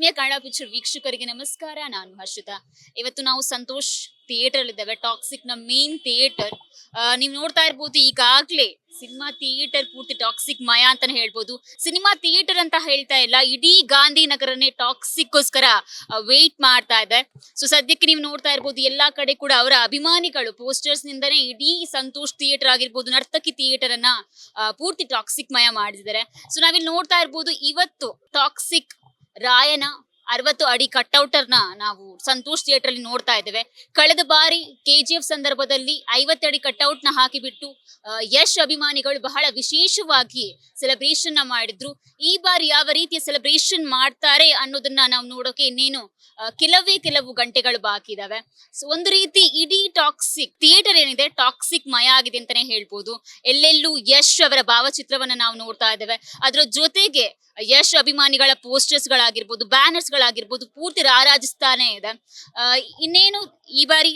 ಆತ್ಮೀಯ ಕನ್ನಡ ಪಿಕ್ಚರ್ ವೀಕ್ಷಕರಿಗೆ ನಮಸ್ಕಾರ. ನಾನು ಹರ್ಷಿತಾ. ಇವತ್ತು ನಾವು ಸಂತೋಷ್ ಥಿಯೇಟರ್ ಇದ್ದೇವೆ. ಟಾಕ್ಸಿಕ್ ನ ಮೇನ್ ಥಿಯೇಟರ್. ನೀವು ನೋಡ್ತಾ ಇರ್ಬೋದು, ಈಗಾಗ್ಲೇ ಸಿನಿಮಾ ಥಿಯೇಟರ್ ಪೂರ್ತಿ ಟಾಕ್ಸಿಕ್ ಮಯ ಅಂತಾನೆ ಹೇಳ್ಬೋದು. ಸಿನಿಮಾ ಥಿಯೇಟರ್ ಅಂತ ಹೇಳ್ತಾ ಇಲ್ಲ, ಇಡೀ ಗಾಂಧಿನಗರನೇ ಟಾಕ್ಸಿಕ್ಗೋಸ್ಕರ ವೇಟ್ ಮಾಡ್ತಾ ಇದೆ. ಸೊ ಸದ್ಯಕ್ಕೆ ನೀವು ನೋಡ್ತಾ ಇರ್ಬೋದು, ಎಲ್ಲಾ ಕಡೆ ಕೂಡ ಅವರ ಅಭಿಮಾನಿಗಳು ಪೋಸ್ಟರ್ಸ್ ನಿಂದನೇ ಇಡೀ ಸಂತೋಷ್ ಥಿಯೇಟರ್ ಆಗಿರ್ಬೋದು, ನರ್ತಕಿ ಥಿಯೇಟರ್ ಅನ್ನ ಪೂರ್ತಿ ಟಾಕ್ಸಿಕ್ ಮಯ ಮಾಡಿದ್ದಾರೆ. ಸೊ ನಾವಿಲ್ಲಿ ನೋಡ್ತಾ ಇರ್ಬೋದು, ಇವತ್ತು ಟಾಕ್ಸಿಕ್ ರಾಯನ 60 ಅಡಿ ಕಟ್ಔಟರ್ನ ನಾವು ಸಂತೋಷ್ ಥಿಯೇಟರ್ ಅಲ್ಲಿ ನೋಡ್ತಾ ಇದ್ದೇವೆ. ಕಳೆದ ಬಾರಿ KGF ಸಂದರ್ಭದಲ್ಲಿ 50 ಅಡಿ ಕಟ್ಔಟ್ ನ ಹಾಕಿಬಿಟ್ಟು ಯಶ್ ಅಭಿಮಾನಿಗಳು ಬಹಳ ವಿಶೇಷವಾಗಿ ಸೆಲೆಬ್ರೇಷನ್ ನ ಮಾಡಿದ್ರು. ಈ ಬಾರಿ ಯಾವ ರೀತಿಯ ಸೆಲೆಬ್ರೇಷನ್ ಮಾಡ್ತಾರೆ ಅನ್ನೋದನ್ನ ನಾವು ನೋಡೋಕೆ ಇನ್ನೇನು ಕೆಲವು ಗಂಟೆಗಳು ಬಾಕಿ ಇದಾವೆ. ಸೊ ಒಂದು ರೀತಿ ಇಡೀ ಟಾಕ್ಸಿಕ್ ಥಿಯೇಟರ್ ಏನಿದೆ ಟಾಕ್ಸಿಕ್ ಮಯ ಆಗಿದೆ ಅಂತಾನೆ ಹೇಳ್ಬೋದು. ಎಲ್ಲೆಲ್ಲೂ ಯಶ್ ಅವರ ಭಾವಚಿತ್ರವನ್ನ ನಾವು ನೋಡ್ತಾ ಇದ್ದೇವೆ. ಅದರ ಜೊತೆಗೆ ಯಶ್ ಅಭಿಮಾನಿಗಳ ಪೋಸ್ಟರ್ಸ್ ಗಳಾಗಿರ್ಬೋದು, ಬ್ಯಾನರ್ಸ್ ಗಳಾಗಿರ್ಬೋದು, ಪೂರ್ತಿ ರಾರಾಜಿಸ್ತಾನೆ ಇದೆ. ಇನ್ನೇನು ಈ ಬಾರಿ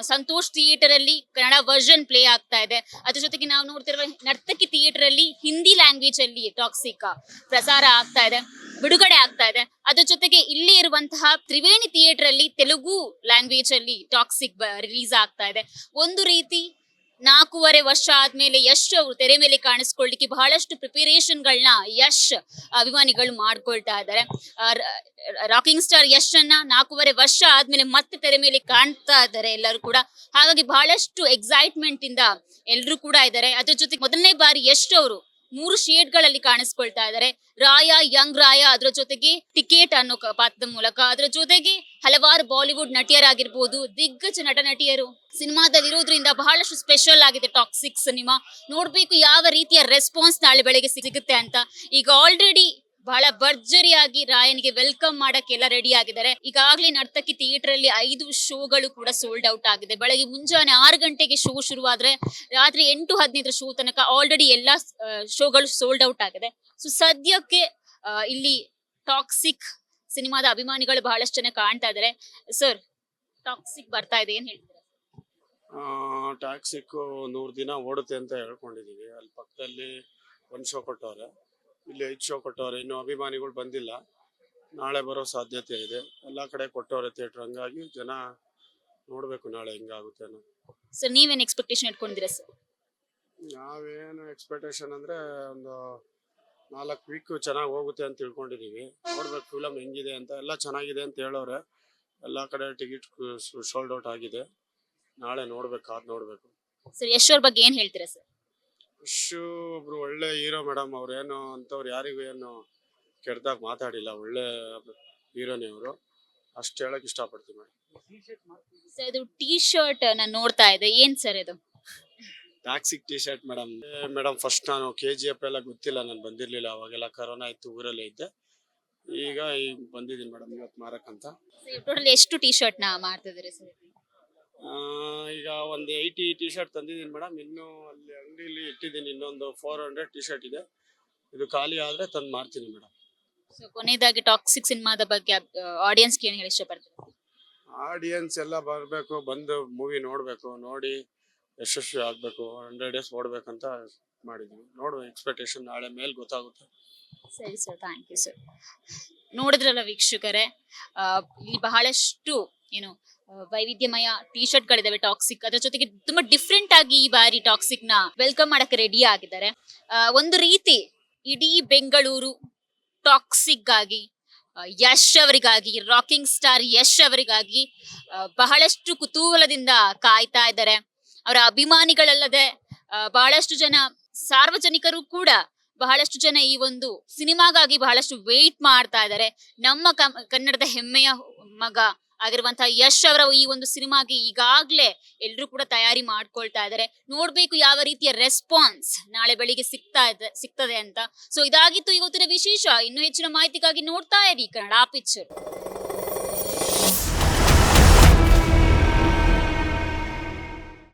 ಸಂತೋಷ್ ಥಿಯೇಟರ್ ಅಲ್ಲಿ ಕನ್ನಡ ವರ್ಷನ್ ಪ್ಲೇ ಆಗ್ತಾ ಇದೆ. ಅದ್ರ ಜೊತೆಗೆ ನಾವು ನೋಡ್ತಿರುವ ನರ್ತಕಿ ಥಿಯೇಟರ್ ಅಲ್ಲಿ ಹಿಂದಿ ಲ್ಯಾಂಗ್ವೇಜ್ ಅಲ್ಲಿ ಟಾಕ್ಸಿಕ್ ಪ್ರಸಾರ ಆಗ್ತಾ ಇದೆ, ಬಿಡುಗಡೆ ಆಗ್ತಾ ಇದೆ. ಅದ್ರ ಜೊತೆಗೆ ಇಲ್ಲಿ ಇರುವಂತಹ ತ್ರಿವೇಣಿ ಥಿಯೇಟರ್ ಅಲ್ಲಿ ತೆಲುಗು ಲ್ಯಾಂಗ್ವೇಜ್ ಅಲ್ಲಿ ಟಾಕ್ಸಿಕ್ ರಿಲೀಸ್ ಆಗ್ತಾ ಇದೆ. ಒಂದು ರೀತಿ 4.5 ವರ್ಷ ಆದ್ಮೇಲೆ ಯಶ್ ಅವರು ತೆರೆ ಮೇಲೆ ಕಾಣಿಸ್ಕೊಳ್ಳಿಕ್ಕೆ ಬಹಳಷ್ಟು ಪ್ರಿಪರೇಷನ್ ಗಳನ್ನ ಯಶ್ ಅಭಿಮಾನಿಗಳು ಮಾಡ್ಕೊಳ್ತಾ ಇದ್ದಾರೆ. ರಾಕಿಂಗ್ ಸ್ಟಾರ್ ಯಶ್ ಅನ್ನ 4.5 ವರ್ಷ ಆದ್ಮೇಲೆ ಮತ್ತೆ ತೆರೆ ಮೇಲೆ ಕಾಣ್ತಾ ಇದ್ದಾರೆ ಎಲ್ಲರೂ ಕೂಡ. ಹಾಗಾಗಿ ಬಹಳಷ್ಟು ಎಕ್ಸೈಟ್ಮೆಂಟ್ ಇಂದ ಎಲ್ರು ಕೂಡ ಇದ್ದಾರೆ. ಅದ್ರ ಜೊತೆಗೆ ಮೊದಲನೇ ಬಾರಿ ಯಶ್ ಅವರು 3 ಶೇಡ್ಗಳಲ್ಲಿ ಕಾಣಿಸ್ಕೊಳ್ತಾ ಇದ್ದಾರೆ. ರಾಯ, ಯಂಗ್ ರಾಯ, ಅದರ ಜೊತೆಗೆ ಟಿಕೆಟ್ ಅನ್ನೋ ಪಾತ್ರದ ಮೂಲಕ, ಅದರ ಜೊತೆಗೆ ಹಲವಾರು ಬಾಲಿವುಡ್ ನಟಿಯರಾಗಿರ್ಬೋದು, ದಿಗ್ಗಜ ನಟ ನಟಿಯರು ಸಿನಿಮಾದಲ್ಲಿ ಇರೋದ್ರಿಂದ ಬಹಳಷ್ಟು ಸ್ಪೆಷಲ್ ಆಗಿದೆ ಟಾಕ್ಸಿಕ್ ಸಿನಿಮಾ. ನೋಡ್ಬೇಕು ಯಾವ ರೀತಿಯ ರೆಸ್ಪಾನ್ಸ್ ನಾಳೆ ಬೆಳಗ್ಗೆ ಸಿಗುತ್ತೆ ಅಂತ. ಈಗ ಆಲ್ರೆಡಿ ಬಹಳ ಭರ್ಜರಿಯಾಗಿ ರಾಯನಿಗೆ ವೆಲ್ಕಮ್ ಮಾಡಕ್ಕೆಲ್ಲ ರೆಡಿ ಆಗಿದ್ದಾರೆ. ಈಗಾಗಲೇ ನರ್ತಕಿ ಥಿಯೇಟರ್ ಅಲ್ಲಿ 5 ಶೋಗಳು ಕೂಡ ಸೋಲ್ಡ್ ಔಟ್ ಆಗಿದೆ. ಬೆಳಗ್ಗೆ ಮುಂಜಾನೆ 6 ಗಂಟೆಗೆ ಶೋ ಶುರುವಾದ್ರೆ ರಾತ್ರಿ 8:15 ಶೋ ತನಕ ಆಲ್ರೆಡಿ ಎಲ್ಲಾ ಶೋಗಳು ಸೋಲ್ಡ್ ಔಟ್ ಆಗಿದೆ. ಸೊ ಸದ್ಯಕ್ಕೆ ಇಲ್ಲಿ ಟಾಕ್ಸಿಕ್ ಸಿನಿಮಾದ ಅಭಿಮಾನಿಗಳು ಬಹಳಷ್ಟು ಜನ ಕಾಣ್ತಾ ಇದ್ದಾರೆ. ಸರ್, ಟಾಕ್ಸಿಕ್ ಬರ್ತಾ ಇದೆ, ಏನ್ ಹೇಳ್ತೀರಾ? ಟಾಕ್ಸಿಕ್ 100 ದಿನ ಓಡುತ್ತೆ ಅಂತ ಹೇಳ್ಕೊಂಡಿದೀವಿ. ಅಲ್ಲಿ ಪಕ್ಕದಲ್ಲಿ 1 ಶೋ ಕೊಟ್ಟವ್ರೆ, ಇಲ್ಲಿ 5 ಶೋ ಕೊಟ್ಟವ್ರೆ. ಇನ್ನು ಅಭಿಮಾನಿಗಳು ಬಂದಿಲ್ಲ, ನಾಳೆ ಬರೋ ಸಾಧ್ಯತೆ ಇದೆ. ಎಲ್ಲಾ ಕಡೆ ಕೊಟ್ಟವ್ರೆ ಥಿಯೇಟರ್, ಹಂಗಾಗಿ ಜನ ನೋಡ್ಬೇಕು ನಾಳೆ ಹೆಂಗಾಗುತ್ತೆ ಅನ್ನೋ. ಸರ್, ನೀವೇನ್ ಎಕ್ಸ್ಪೆಕ್ಟೇಷನ್ ಇಟ್ಕೊಂಡಿದ್ದೀರಾ ಸರ್? ನಾವೇನು ಎಕ್ಸ್ಪೆಕ್ಟೇಷನ್ ಅಂದ್ರೆ ಒಂದು 4 ವೀಕ್ ಚೆನ್ನಾಗಿ ಹೋಗುತ್ತೆ ಅಂತ ತಿಳ್ಕೊಂಡಿದೀವಿ. ನೋಡ್ಬೇಕು ಫಿಲಮ್ ಹೆಂಗಿದೆ ಅಂತ. ಎಲ್ಲ ಚೆನ್ನಾಗಿದೆ ಅಂತ ಹೇಳೋರೆ. ಎಲ್ಲಾ ಕಡೆ ಟಿಕೆಟ್ ಸೋಲ್ಡ್ ಔಟ್ ಆಗಿದೆ. ನಾಳೆ ನೋಡ್ಬೇಕು, ಕಾದ್ ನೋಡ್ಬೇಕು. ಸರ್, ಯಶ್ ಅವ್ರ ಬಗ್ಗೆ ಏನ್ ಹೇಳ್ತೀರಾ ಸರ್? ಒಬ್ರು ಒಳ್ಳೆ ಹೀರೋ ಮೇಡಮ್. ಅವ್ರೇನು ಅಂತವ್ರು ಯಾರಿಗೂ ಏನು ಕೆಟ್ಟದಾಗ ಮಾತಾಡಿಲ್ಲ, ಒಳ್ಳೆ ಹೀರೋನೇ ಅವರು. ಅಷ್ಟು ಹೇಳಕ್ ಇಷ್ಟಪಡ್ತೀನಿ ಮೇಡಮ್. ಸರ್, ಇದು ಟೀ ಶರ್ಟ್ ನಾನು ನೋಡ್ತಾ ಇದ್ದೆ, ಏನ್ ಸರ್ ಇದು? Toxic T shirt madam. Madam first ನಾನು KGF ಎಲ್ಲ ಗೊತ್ತಿಲ್ಲ, ನಾನು ಬಂದಿರ್ಲಿಲ್ಲ. ಅವಾಗೆಲ್ಲ ಕರೋನಾ ಇತ್ತು, ಊರಲ್ಲೇ ಇದ್ದೆ. ಈಗ ಬಂದಿದ್ದೀನಿ ಮೇಡಮ್ ಇವತ್ತು ಮಾರಕ್ಕಂತ. ಟೋಟಲ್ ಎಷ್ಟು ಟೀ ಶರ್ಟ್ ನ ಮಾಡ್ತಿದ್ದೀರಿ ಸರ್? ಈಗ ಒಂದು 80 ಟಿ ಶರ್ಟ್ ತಂದಿದ್ದೀನಿ ಮೇಡಮ್. ಇನ್ನು ಅಲ್ಲಿ ಅಂಗಡಿಲಿ ಇಟ್ಟಿದ್ದೀನಿ, ಇನ್ನೊಂದು 400 ಟಿ ಶರ್ಟ್ ಇದೆ. ಇದು ಖಾಲಿ ಆದ್ರೆ ತಂದು ಮಾಡ್ತೀನಿ ಮೇಡಮ್. ಸೊ ಕೊನೆಯದಾಗಿ ಟಾಕ್ಸಿಕ್ ಸಿನಿಮಾದ ಬಗ್ಗೆ ಆಡಿಯನ್ಸ್ ಏನ್ ಹೇಳಿ ಇಷ್ಟಪಡ್ತೀರಿ? ಆಡಿಯನ್ಸ್ ಎಲ್ಲ ಬರಬೇಕು, ಬಂದು ಮೂವಿ ನೋಡ್ಬೇಕು, ನೋಡಿ ಯಶಸ್ವಿ ಆಗ್ಬೇಕು, 100 ಡೇಸ್ ಓಡ್ಬೇಕಂತ ಮಾಡಿದ್ವಿ. ನೋಡುವ, ಎಕ್ಸ್ಪೆಕ್ಟೇಷನ್ ನಾಳೆ ಮೇಲೆ ಗೊತ್ತಾಗುತ್ತೆ. ಸರಿ ಸರ್, ಥ್ಯಾಂಕ್ ಯು ಸರ್. ನೋಡಿದ್ರಲ್ಲ ವೀಕ್ಷಕರೇ, ಇಲ್ಲಿ ಬಹಳಷ್ಟು ಏನು ವೈವಿಧ್ಯಮಯ ಟಿ ಶರ್ಟ್ ಗಳಿದಾವೆ ಟಾಕ್ಸಿಕ್. ಅದ್ರ ಜೊತೆಗೆ ತುಂಬಾ ಡಿಫ್ರೆಂಟ್ ಆಗಿ ಈ ಬಾರಿ ಟಾಕ್ಸಿಕ್ ನ ವೆಲ್ಕಮ್ ಮಾಡಕ್ಕೆ ರೆಡಿ ಆಗಿದ್ದಾರೆ. ಒಂದು ರೀತಿ ಇಡೀ ಬೆಂಗಳೂರು ಟಾಕ್ಸಿಕ್ ಗಾಗಿ, ಯಶ್ ಅವರಿಗಾಗಿ, ರಾಕಿಂಗ್ ಸ್ಟಾರ್ ಯಶ್ ಅವರಿಗಾಗಿ ಬಹಳಷ್ಟು ಕುತೂಹಲದಿಂದ ಕಾಯ್ತಾ ಇದ್ದಾರೆ. ಅವರ ಅಭಿಮಾನಿಗಳಲ್ಲದೆ ಬಹಳಷ್ಟು ಜನ ಸಾರ್ವಜನಿಕರು ಕೂಡ ಬಹಳಷ್ಟು ಜನ ಈ ಒಂದು ಸಿನಿಮಾಗಾಗಿ ಬಹಳಷ್ಟು ವೇಟ್ ಮಾಡ್ತಾ ಇದ್ದಾರೆ. ನಮ್ಮ ಕನ್ನಡದ ಹೆಮ್ಮೆಯ ಮಗ ಆಗಿರುವಂತಹ ಯಶ್ ಅವರ ಈ ಒಂದು ಸಿನಿಮಾಗೆ ಈಗಾಗ್ಲೇ ಎಲ್ರು ಕೂಡ ತಯಾರಿ ಮಾಡ್ಕೊಳ್ತಾ ಇದ್ದಾರೆ. ನೋಡ್ಬೇಕು ಯಾವ ರೀತಿಯ ರೆಸ್ಪಾನ್ಸ್ ನಾಳೆ ಬೆಳಿಗ್ಗೆ ಸಿಗ್ತದೆ ಅಂತ. ಸೊ ಇದಾಗಿತ್ತು ಇವತ್ತಿನ ವಿಶೇಷ. ಇನ್ನು ಹೆಚ್ಚಿನ ಮಾಹಿತಿಗಾಗಿ ನೋಡ್ತಾ ಇರಿ ಕನ್ನಡ ಪಿಕ್ಚರ್.